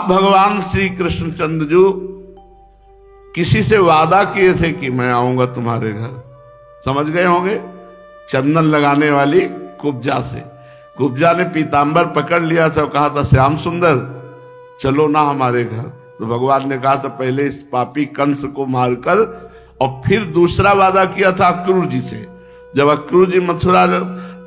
भगवान श्री कृष्णचंद्र जी किसी से वादा किए थे कि मैं आऊंगा तुम्हारे घर, समझ गए होंगे, चंदन लगाने वाली कुब्जा से। कुब्जा ने पीतांबर पकड़ लिया था और कहा था श्याम सुंदर चलो ना हमारे घर। तो भगवान ने कहा था पहले इस पापी कंस को मारकर, और फिर दूसरा वादा किया था अक्रूर जी से। जब अक्रूर जी मथुरा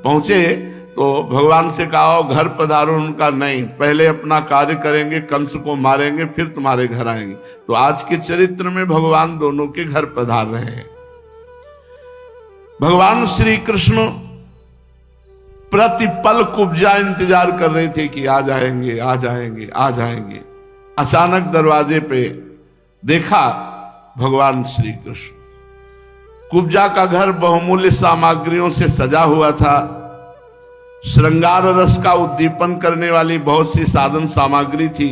पहुंचे तो भगवान से कहा घर पधारो, उनका नहीं, पहले अपना कार्य करेंगे, कंस को मारेंगे, फिर तुम्हारे घर आएंगे। तो आज के चरित्र में भगवान दोनों के घर पधार रहे हैं। भगवान श्री कृष्ण प्रतिपल कुब्जा इंतजार कर रहे थे कि आ जाएंगे आ जाएंगे आ जाएंगे। अचानक दरवाजे पे देखा भगवान श्री कृष्ण। कुब्जा का घर बहुमूल्य सामग्रियों से सजा हुआ था। श्रृंगार रस का उद्दीपन करने वाली बहुत सी साधन सामग्री थी।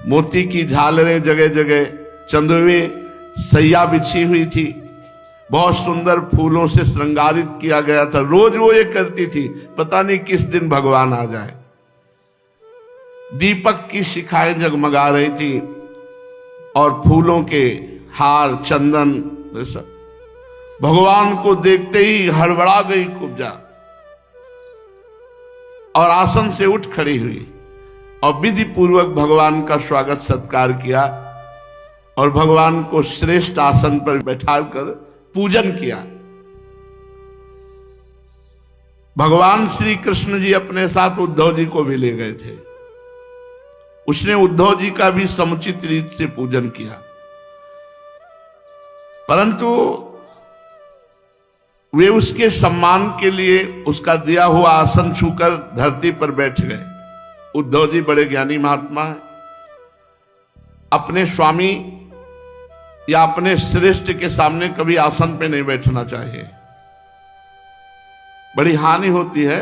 मोती की झालरें जगह जगह, चंदुए सैया बिछी हुई थी, बहुत सुंदर फूलों से श्रृंगारित किया गया था। रोज वो ये करती थी, पता नहीं किस दिन भगवान आ जाए। दीपक की शिखाएं जगमगा रही थी और फूलों के हार, चंदन, भगवान को देखते ही हड़बड़ा गई कुब्जा और आसन से उठ खड़ी हुई और विधि पूर्वक भगवान का स्वागत सत्कार किया और भगवान को श्रेष्ठ आसन पर बैठाकर पूजन किया। भगवान श्री कृष्ण जी अपने साथ उद्धव जी को भी ले गए थे। उसने उद्धव जी का भी समुचित रीत से पूजन किया, परंतु वे उसके सम्मान के लिए उसका दिया हुआ आसन छूकर धरती पर बैठ गए। उद्धव जी बड़े ज्ञानी महात्मा हैं। अपने स्वामी या अपने श्रेष्ठ के सामने कभी आसन पे नहीं बैठना चाहिए, बड़ी हानि होती है।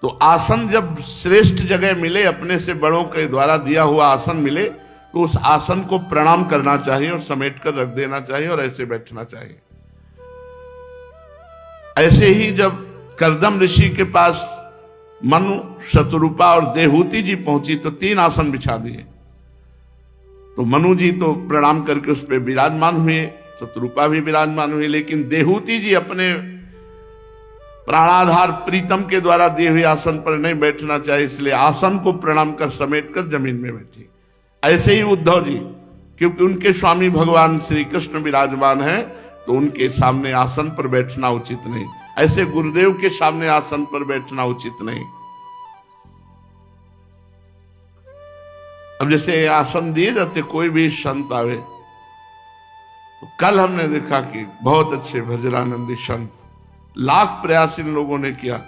तो आसन जब श्रेष्ठ जगह मिले, अपने से बड़ों के द्वारा दिया हुआ आसन मिले, तो उस आसन को प्रणाम करना चाहिए और समेट कर रख देना चाहिए और ऐसे बैठना चाहिए। ऐसे ही जब करदम ऋषि के पास मनु, शतरूपा और देहूति जी पहुंची तो 3 आसन बिछा दिए। तो मनु जी तो प्रणाम करके उस पर विराजमान हुए, शतरूपा भी विराजमान हुए, लेकिन देहूति जी अपने प्राणाधार प्रीतम के द्वारा दिए हुए आसन पर नहीं बैठना चाहिए, इसलिए आसन को प्रणाम कर समेट कर जमीन में बैठी। ऐसे ही उद्धव जी, क्योंकि उनके स्वामी भगवान श्री कृष्ण विराजमान हैं, तो उनके सामने आसन पर बैठना उचित नहीं। ऐसे गुरुदेव के सामने आसन पर बैठना उचित नहीं। अब जैसे आसन दिए जाते, कोई भी संत आवे, तो कल हमने देखा कि बहुत अच्छे भजरानंदी संत, लाख प्रयास इन लोगों ने किया,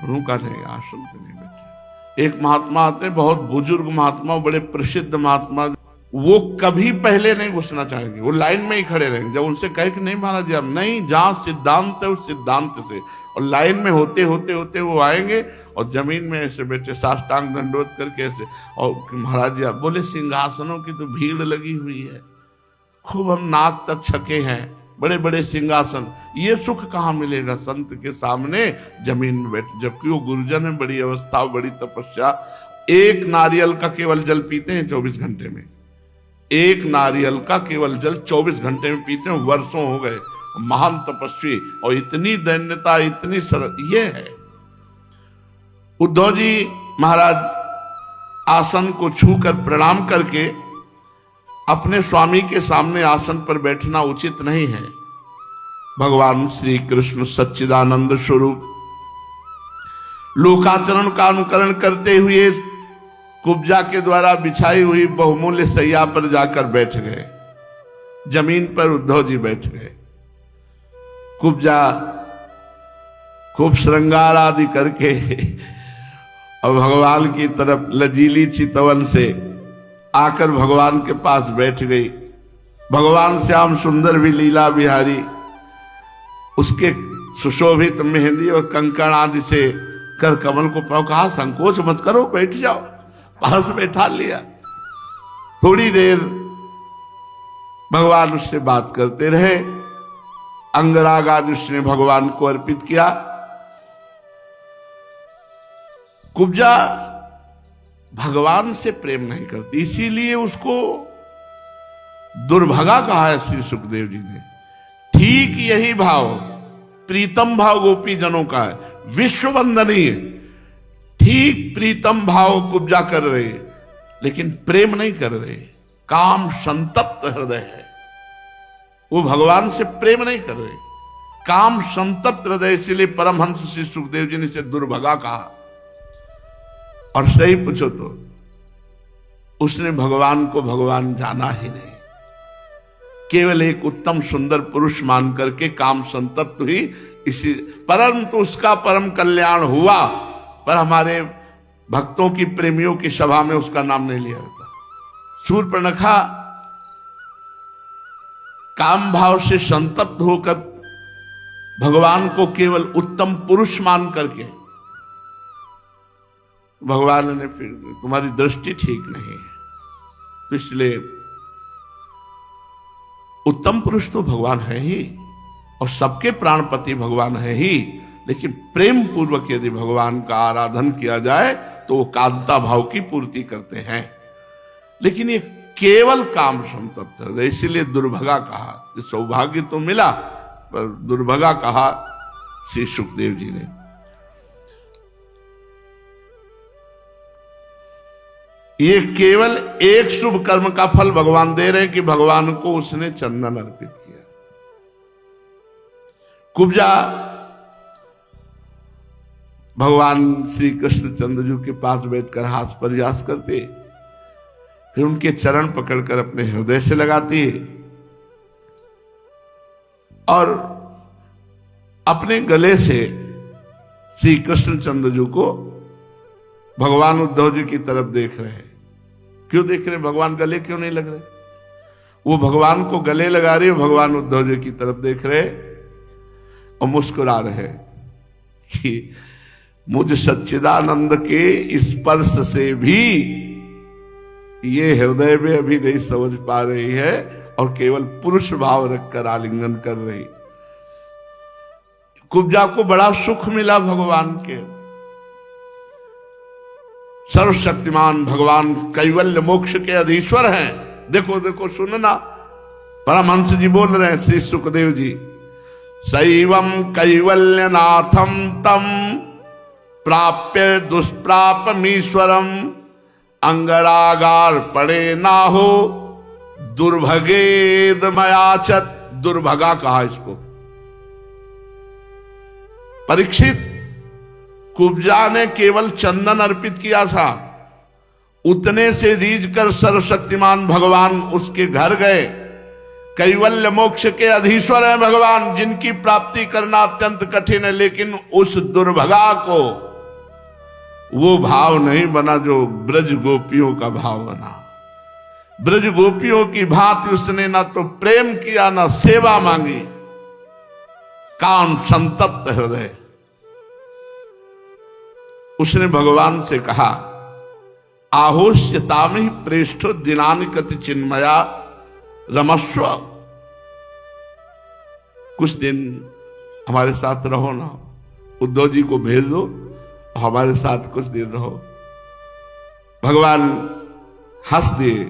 उनका नहीं, आसन पे नहीं बैठे। एक महात्मा आते हैं, बहुत बुजुर्ग महात्मा, बड़े प्रसिद्ध महात्मा, वो कभी पहले नहीं घुसना चाहेंगे, वो लाइन में ही खड़े रहेंगे। जब उनसे कहे कि नहीं महाराज जी आप नहीं, जहां सिद्धांत है उस सिद्धांत से, और लाइन में होते होते होते वो आएंगे और जमीन में ऐसे बैठे साष्टांग दंडवत करके ऐसे, और महाराज जी आप बोले सिंहासनों की तो भीड़ लगी हुई है, खूब हम नाक तक छके हैं, बड़े बड़े सिंहासन, ये सुख कहाँ मिलेगा संत के सामने जमीन में बैठ। जबकि वो गुरुजन है, बड़ी अवस्था, बड़ी तपस्या, एक नारियल का केवल जल पीते हैं 24 घंटे में, एक नारियल का केवल जल 24 घंटे में पीते हैं, वर्षों हो गए, महान तपस्वी, और इतनी दैन्यता, इतनी सरल, ये है। उद्धव जी महाराज आसन को छूकर प्रणाम करके अपने स्वामी के सामने आसन पर बैठना उचित नहीं है। भगवान श्री कृष्ण सच्चिदानंद स्वरूप लोकाचरण का अनुकरण करते हुए कुब्जा के द्वारा बिछाई हुई बहुमूल्य सैया पर जाकर बैठ गए। जमीन पर उद्धव जी बैठ गए। कुब्जा खूब श्रृंगार आदि करके और भगवान की तरफ लजीली चितवन से आकर भगवान के पास बैठ गई। भगवान श्याम सुंदर भी लीला बिहारी उसके सुशोभित मेहंदी और कंकण आदि से कर कमल को पाओ, कहा संकोच मत करो, बैठ जाओ, पास बैठा लिया। थोड़ी देर भगवान उससे बात करते रहे। अंगराग आदि उसने भगवान को अर्पित किया। कुब्जा भगवान से प्रेम नहीं करती, इसीलिए उसको दुर्भगा कहा है श्री सुखदेव जी ने। ठीक यही भाव प्रीतम भाव गोपी जनों का है, विश्व वंदनीय। ठीक प्रीतम भाव कुब्जा कर रहे, लेकिन प्रेम नहीं कर रहे, काम संतप्त हृदय है। वो भगवान से प्रेम नहीं कर रहे, काम संतप्त हृदय, इसलिए परमहंस श्री सुखदेव जी ने इसे दुर्भगा कहा। और सही पूछो तो उसने भगवान को भगवान जाना ही नहीं, केवल एक उत्तम सुंदर पुरुष मान करके काम संतप्त हुई। इसी परंतु उसका परम कल्याण हुआ, पर हमारे भक्तों की प्रेमियों की सभा में उसका नाम नहीं लिया जाता। शूर्पणखा काम भाव से संतप्त होकर भगवान को केवल उत्तम पुरुष मान करके, भगवान ने फिर तुम्हारी दृष्टि ठीक नहीं है, तो इसलिए उत्तम पुरुष तो भगवान है ही और सबके प्राणपति भगवान है ही, लेकिन प्रेम पूर्वक यदि भगवान का आराधन किया जाए तो वो कांता भाव की पूर्ति करते हैं। लेकिन ये केवल काम संतप्त है, इसीलिए दुर्भगा कहा। सौभाग्य तो मिला पर दुर्भगा कहा श्री सुखदेव जी ने। ये केवल एक शुभ कर्म का फल भगवान दे रहे हैं कि भगवान को उसने चंदन अर्पित किया। कुब्जा भगवान श्री कृष्ण चंद्रजू के पास बैठकर हाथ प्रयास करते, फिर उनके चरण पकड़कर अपने हृदय से लगाती और अपने गले से श्री कृष्ण चंद्रजू को भगवान उद्धव जी की तरफ देख रहे हैं। क्यों देख रहे हैं? भगवान गले क्यों नहीं लग रहे? वो भगवान को गले लगा रहे, भगवान उद्धव जी की तरफ देख रहे और मुस्कुरा रहे कि मुझ सच्चिदानंद के स्पर्श से भी ये हृदय में अभी नहीं समझ पा रही है और केवल पुरुष भाव रखकर आलिंगन कर रही। कुब्जा को बड़ा सुख मिला भगवान के। सर्वशक्तिमान भगवान कैवल्य मोक्ष के अधीश्वर हैं। देखो देखो सुनना, परमहंस जी बोल रहे हैं श्री सुखदेव जी, शैवम कैवल्यनाथम तम प्राप्य दुष्प्रापमीश्वरम अंगरागार पड़े ना हो दुर्भगेद मयाचत। दुर्भगा कहा इसको। परीक्षित, कुब्जा ने केवल चंदन अर्पित किया था, उतने से रीझ कर सर्वशक्तिमान भगवान उसके घर गए। कैवल्य मोक्ष के अधीश्वर हैं भगवान, जिनकी प्राप्ति करना अत्यंत कठिन है, लेकिन उस दुर्भगा को वो भाव नहीं बना जो ब्रज गोपियों का भाव बना। ब्रज गोपियों की भांति उसने ना तो प्रेम किया ना सेवा मांगी, काम संतप्त हृदय। उसने भगवान से कहा, आहोष्यतामि प्रेष्ठो दिनानि कति चिन्मया रमस्व। कुछ दिन हमारे साथ रहो ना, उद्धव जी को भेज दो, हमारे साथ कुछ दिन रहो। भगवान हंस दिए।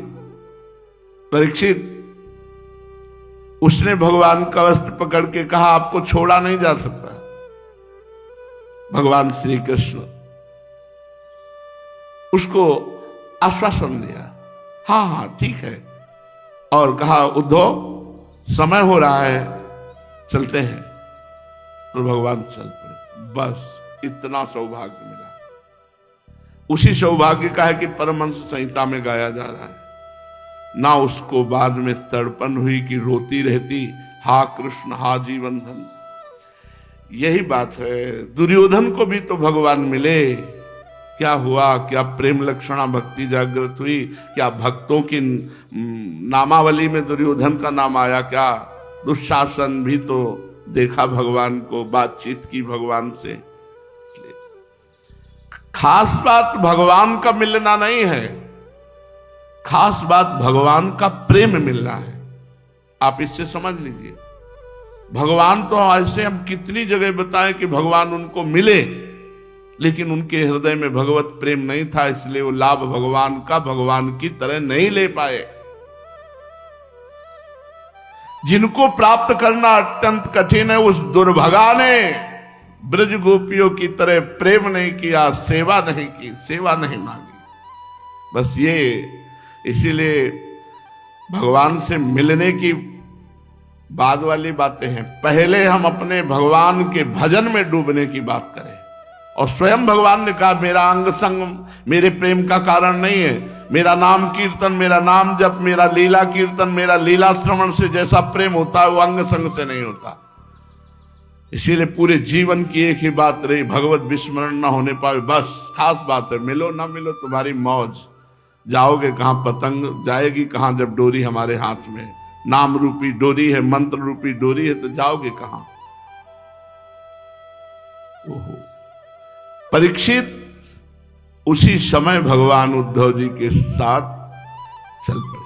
परीक्षित, उसने भगवान का वस्त्र पकड़ के कहा, आपको छोड़ा नहीं जा सकता। भगवान श्री कृष्ण उसको आश्वासन दिया, हाँ हाँ ठीक है, और कहा उद्धव समय हो रहा है, चलते हैं। तो भगवान चल पड़े। बस इतना सौभाग्य मिला। उसी सौभाग्य का है कि परमहंस संहिता में गाया जा रहा है। ना उसको बाद में तड़पन हुई कि रोती रहती, हा कृष्ण हा जीवन धन। यही बात है, दुर्योधन को भी तो भगवान मिले। क्या हुआ? क्या प्रेम लक्षणा भक्ति जागृत हुई? क्या भक्तों की नामावली में दुर्योधन का नाम आया? क्या दुशासन भी तो देखा भगवान को, बातचीत की भगवान से। खास बात भगवान का मिलना नहीं है, खास बात भगवान का प्रेम मिलना है। आप इससे समझ लीजिए। भगवान तो ऐसे हम कितनी जगह बताएं कि भगवान उनको मिले, लेकिन उनके हृदय में भगवत प्रेम नहीं था, इसलिए वो लाभ भगवान का भगवान की तरह नहीं ले पाए। जिनको प्राप्त करना अत्यंत कठिन है, उस दुर्भगा ने ब्रज गोपियों की तरह प्रेम नहीं किया, सेवा नहीं की, सेवा नहीं मांगी। बस ये, इसीलिए भगवान से मिलने की बाद वाली बातें हैं। पहले हम अपने भगवान के भजन में डूबने की बात करें। और स्वयं भगवान ने कहा, मेरा अंग संग मेरे प्रेम का कारण नहीं है, मेरा नाम कीर्तन, मेरा नाम जप, मेरा लीला कीर्तन, मेरा लीला श्रवण से जैसा प्रेम होता है वो अंग संग से नहीं होता। इसीलिए पूरे जीवन की एक ही बात रही, भगवत विस्मरण ना होने पाए, बस खास बात है। मिलो ना मिलो तुम्हारी मौज, जाओगे कहां, पतंग जाएगी कहां जब डोरी हमारे हाथ में, नाम रूपी डोरी है, मंत्र रूपी डोरी है, तो जाओगे कहां। ओहो, परीक्षित उसी समय भगवान उद्धव जी के साथ चल पड़े।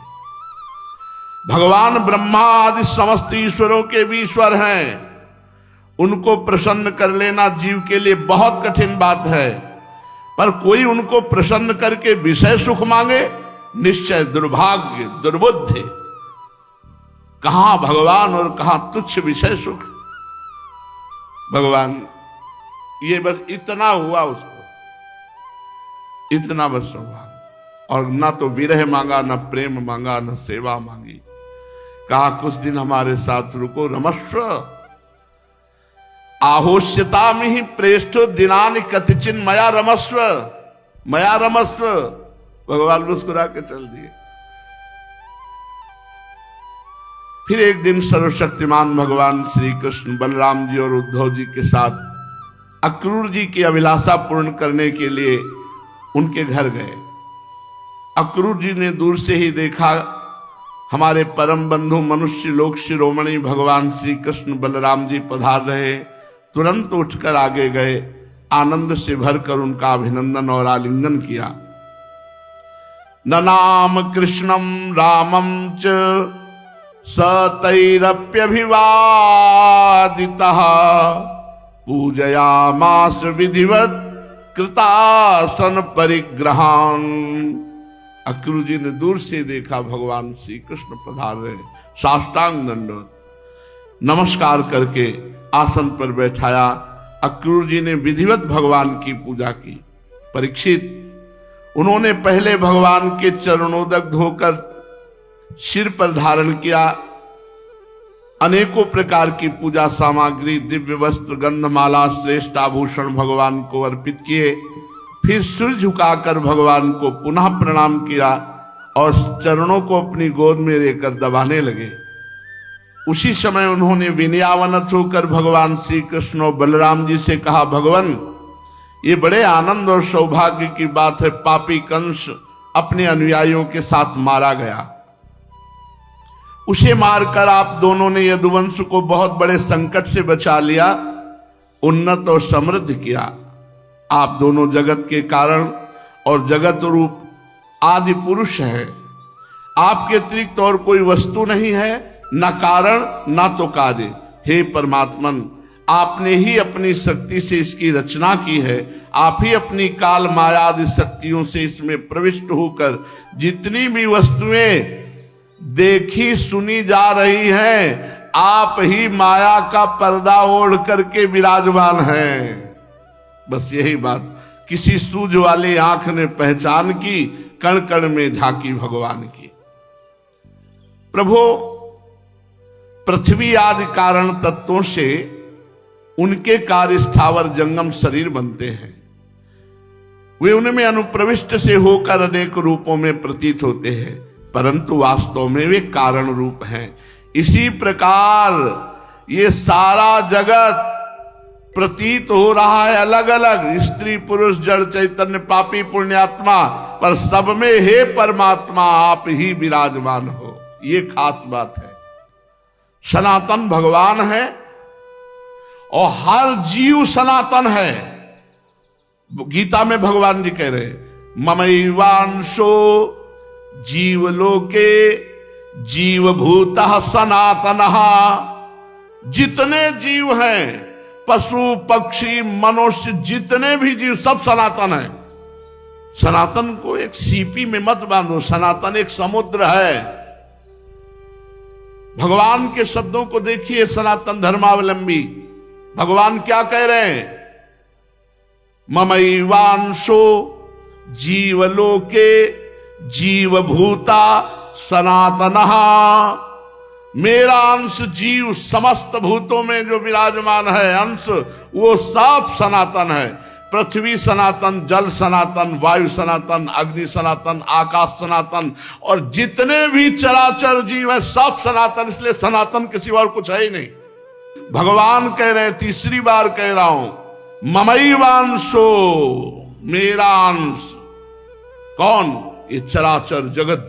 भगवान ब्रह्मा आदि समस्त ईश्वरों के भी ईश्वर हैं, उनको प्रसन्न कर लेना जीव के लिए बहुत कठिन बात है। पर कोई उनको प्रसन्न करके विषय सुख मांगे, निश्चय दुर्भाग्य, दुर्बुद्धि। कहां भगवान और कहां तुच्छ विषय सुख। भगवान ये बस इतना हुआ उसको, इतना बस सौभाग्य। और ना तो विरह मांगा, ना प्रेम मांगा, ना सेवा मांगी। कहा कुछ दिन हमारे साथ रुको, रमस्व आहोष्यता में ही प्रेष्ठो दिनानि कतिचिन मया रमस्व, मया रमस्व। भगवान मुस्कुरा के चल दिए। फिर एक दिन सर्वशक्तिमान भगवान श्री कृष्ण बलराम जी और उद्धव जी के साथ अक्रूर जी की अभिलाषा पूर्ण करने के लिए उनके घर गए। अक्रूर जी ने दूर से ही देखा हमारे परम बंधु मनुष्य लोक शिरोमणि भगवान श्री कृष्ण बलराम जी पधार रहे। तुरंत उठकर आगे गए, आनंद से भरकर उनका अभिनंदन और आलिंगन किया। ननाम कृष्णम रामम च सतैरप्यभिवादितः पूजयामास विधिवत कृतासन परिग्रहान। अक्रूर जी ने दूर से देखा भगवान श्री कृष्ण पधार रहे, साष्टांग दंडवत नमस्कार करके आसन पर बैठाया। अक्रूर जी ने विधिवत भगवान की पूजा की। परीक्षित, उन्होंने पहले भगवान के चरणोदक धोकर सिर पर धारण किया, अनेकों प्रकार की पूजा सामग्री, दिव्य वस्त्र, गंधमाला, श्रेष्ठ आभूषण भगवान को अर्पित किए। फिर सिर झुकाकर भगवान को पुनः प्रणाम किया और चरणों को अपनी गोद में लेकर दबाने लगे। उसी समय उन्होंने विनयावनत होकर भगवान श्री कृष्ण और बलराम जी से कहा, भगवान ये बड़े आनंद और सौभाग्य की बात है, पापी कंस अपने अनुयायियों के साथ मारा गया। उसे मारकर आप दोनों ने यदुवंश को बहुत बड़े संकट से बचा लिया, उन्नत और समृद्ध किया। आप दोनों जगत के कारण और जगत रूप आदि पुरुष हैं। आपके अतिरिक्त और कोई वस्तु नहीं है, न कारण न तो कार्य। हे परमात्मन, आपने ही अपनी शक्ति से इसकी रचना की है। आप ही अपनी काल माया आदि शक्तियों से इसमें प्रविष्ट होकर जितनी भी वस्तुएं देखी सुनी जा रही हैं, आप ही माया का पर्दा ओढ़ करके विराजमान हैं। बस यही बात किसी सूझ वाली आंख ने पहचान की, कण कण में झांकी भगवान की। प्रभु, पृथ्वी आदि कारण तत्वों से उनके कार्य स्थावर जंगम शरीर बनते हैं। वे उनमें अनुप्रविष्ट से होकर अनेक रूपों में प्रतीत होते हैं, परंतु वास्तव में वे कारण रूप हैं। इसी प्रकार ये सारा जगत प्रतीत हो रहा है अलग अलग, स्त्री पुरुष जड़ चैतन्य पापी पुण्यात्मा, पर सब में हे परमात्मा आप ही विराजमान हो। ये खास बात है। सनातन भगवान है और हर जीव सनातन है। गीता में भगवान जी कह रहे, ममैवांशो जीवलोके जीवभूतः सनातनः। जितने जीव हैं पशु पक्षी मनुष्य जितने भी जीव सब सनातन है। सनातन को एक सीपी में मत बांधो, सनातन एक समुद्र है। भगवान के शब्दों को देखिए, सनातन धर्मावलंबी भगवान क्या कह रहे हैं? ममैवांशो जीवलोके जीवभूता सनातनः। मेरा अंश जीव समस्त भूतों में जो विराजमान है अंश, वो सब सनातन है। पृथ्वी सनातन, जल सनातन, वायु सनातन, अग्नि सनातन, आकाश सनातन, और जितने भी चराचर जीव है सब सनातन। इसलिए सनातन किसी और कुछ है ही नहीं। भगवान कह रहे हैं, तीसरी बार कह रहा हूं, ममैवांशो, मेरा अंश। कौन? ये चराचर जगत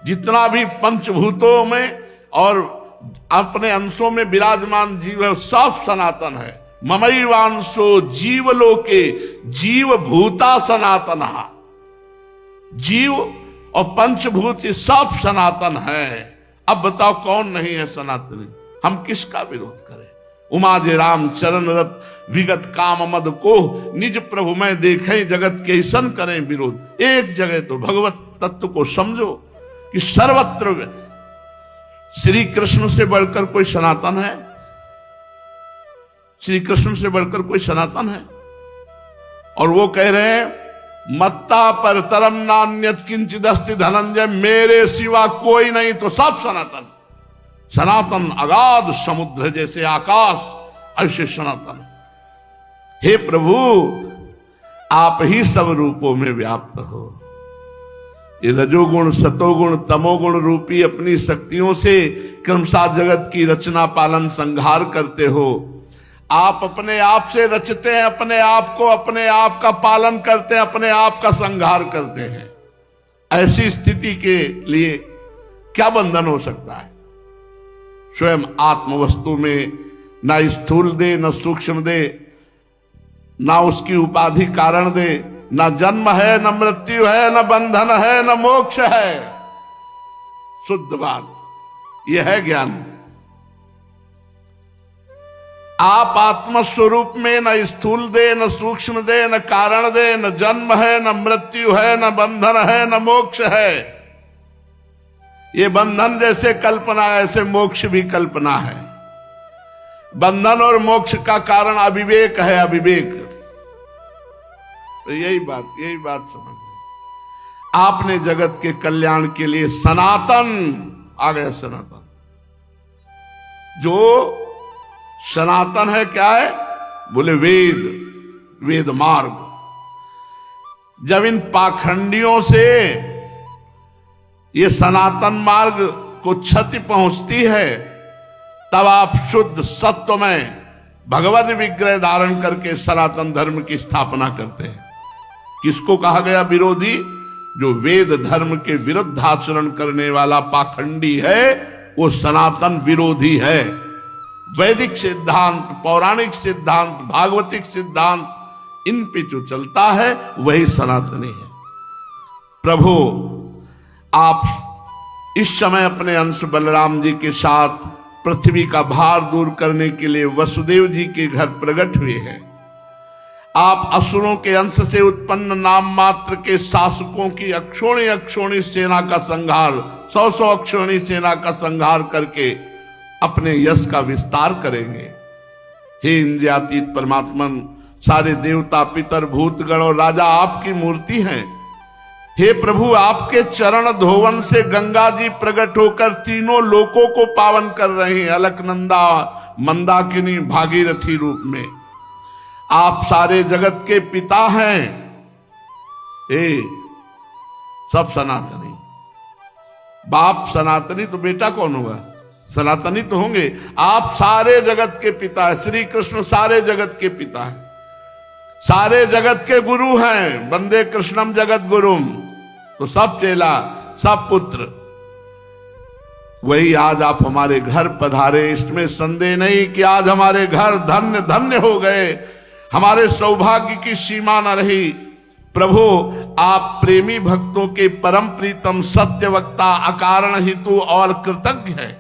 जितना भी पंचभूतों में और अपने अंशों में विराजमान जीव है सब सनातन है। ममैवांशो जीवलोके जीवभूता सनातनः। जीव और पंचभूत ये सब सनातन है। अब बताओ कौन नहीं है सनातनी? हम किसका विरोध करें? उमाजे राम चरण रत विगत काम मद को निज प्रभु में देखें जगत के सन करें विरोध। एक जगह तो भगवत तत्व को समझो कि सर्वत्र श्री कृष्ण से बढ़कर कोई सनातन है? श्री कृष्ण से बढ़कर कोई सनातन है? और वो कह रहे हैं, मत्ता पर तरम नान्यत किंचिद अस्ति धनंजय, मेरे सिवा कोई नहीं तो सब सनातन। सनातन अगाध समुद्र जैसे आकाश, ऐसे सनातन। हे प्रभु, आप ही सब रूपों में व्याप्त हो। ये रजोगुण सतोगुण तमोगुण रूपी अपनी शक्तियों से क्रमशः जगत की रचना पालन संहार करते हो। आप अपने आप से रचते हैं अपने आप को, अपने आप का पालन करते हैं, अपने आप का संहार करते हैं। ऐसी स्थिति के लिए क्या बंधन हो सकता है? स्वयं आत्म वस्तु में ना स्थूल दे, न सूक्ष्म दे, ना उसकी उपाधि कारण दे, न जन्म है, न मृत्यु है, न बंधन है, न मोक्ष है। शुद्ध बात यह है ज्ञान। आप आत्म स्वरूप में न स्थूल दे, न सूक्ष्म दे, न कारण दे, न जन्म है, न मृत्यु है, न बंधन है, न मोक्ष है। ये बंधन जैसे कल्पना है, ऐसे मोक्ष भी कल्पना है। बंधन और मोक्ष का कारण अविवेक है, अविवेक। तो यही बात समझ। आपने जगत के कल्याण के लिए सनातन आ गया। सनातन जो सनातन है क्या है? बोले वेद मार्ग। जब इन पाखंडियों से ये सनातन मार्ग को क्षति पहुंचती है, तब आप शुद्ध सत्व में भगवद विग्रह धारण करके सनातन धर्म की स्थापना करते हैं। किसको कहा गया विरोधी? जो वेद धर्म के विरुद्ध आचरण करने वाला पाखंडी है, वो सनातन विरोधी है। वैदिक सिद्धांत, पौराणिक सिद्धांत, भागवतिक सिद्धांत, इन पे जो चलता है वही सनातनी है। प्रभु, आप इस समय अपने अंश बलराम जी के साथ पृथ्वी का भार दूर करने के लिए वसुदेव जी के घर प्रकट हुए हैं। आप असुरों के अंश से उत्पन्न नाम मात्र के शासकों की अक्षोणी सेना का संहार, 100 अक्षोणी सेना का संहार करके अपने यश का विस्तार करेंगे। हे इंद्रियातीत परमात्मन, सारे देवता पितर भूतगण और राजा आपकी मूर्ति हैं। हे प्रभु, आपके चरण धोवन से गंगा जी प्रकट होकर तीनों लोकों को पावन कर रहे हैं, अलकनंदा, मंदाकिनी, भागीरथी रूप में। आप सारे जगत के पिता हैं। हे सब सनातनी। बाप सनातनी तो बेटा कौन होगा? सनातनी तो होंगे। आप सारे जगत के पिता हैं। श्री कृष्ण सारे जगत के पिता हैं, सारे जगत के गुरु हैं। वंदे कृष्णम जगत गुरुम। तो सब चेला, सब पुत्र। वही आज आप हमारे घर पधारे, इसमें संदेह नहीं कि आज हमारे घर धन्य धन्य हो गए, हमारे सौभाग्य की सीमा न रही। प्रभु, आप प्रेमी भक्तों के परम प्रीतम, सत्य वक्ता, अकारण हितु और कृतज्ञ हैं।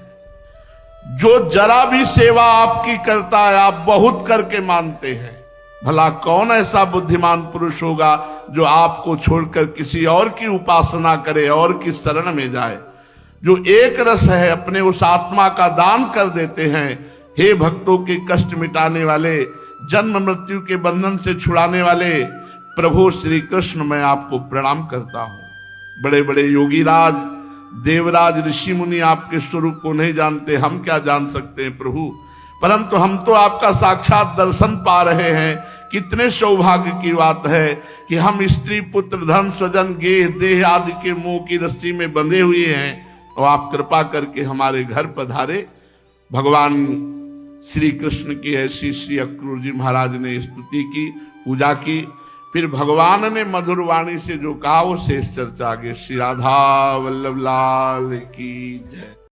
जो जरा भी सेवा आपकी करता है आप बहुत करके मानते हैं। भला कौन ऐसा बुद्धिमान पुरुष होगा जो आपको छोड़कर किसी और की उपासना करे और की शरण में जाए। जो एक रस है अपने उस आत्मा का दान कर देते हैं। हे भक्तों के कष्ट मिटाने वाले, जन्म मृत्यु के बंधन से छुड़ाने वाले प्रभु श्री कृष्ण, मैं आपको प्रणाम करता हूं। बड़े बड़े योगीराज, देवराज, ऋषि मुनि आपके स्वरूप को नहीं जानते, हम क्या जान सकते हैं प्रभु। परंतु हम तो आपका साक्षात दर्शन पा रहे हैं। कितने सौभाग्य की बात है कि हम स्त्री पुत्र धन स्वजन गेह देह आदि के मोह की रस्सी में बंधे हुए हैं और आप कृपा करके हमारे घर पधारे। भगवान श्री कृष्ण की ऐसी श्री अक्रूर जी महाराज ने स्तुति की, पूजा की। फिर भगवान ने मधुर वाणी से जो कहा वो शेष चर्चा आगे। श्री राधा वल्लभ लाल की जय।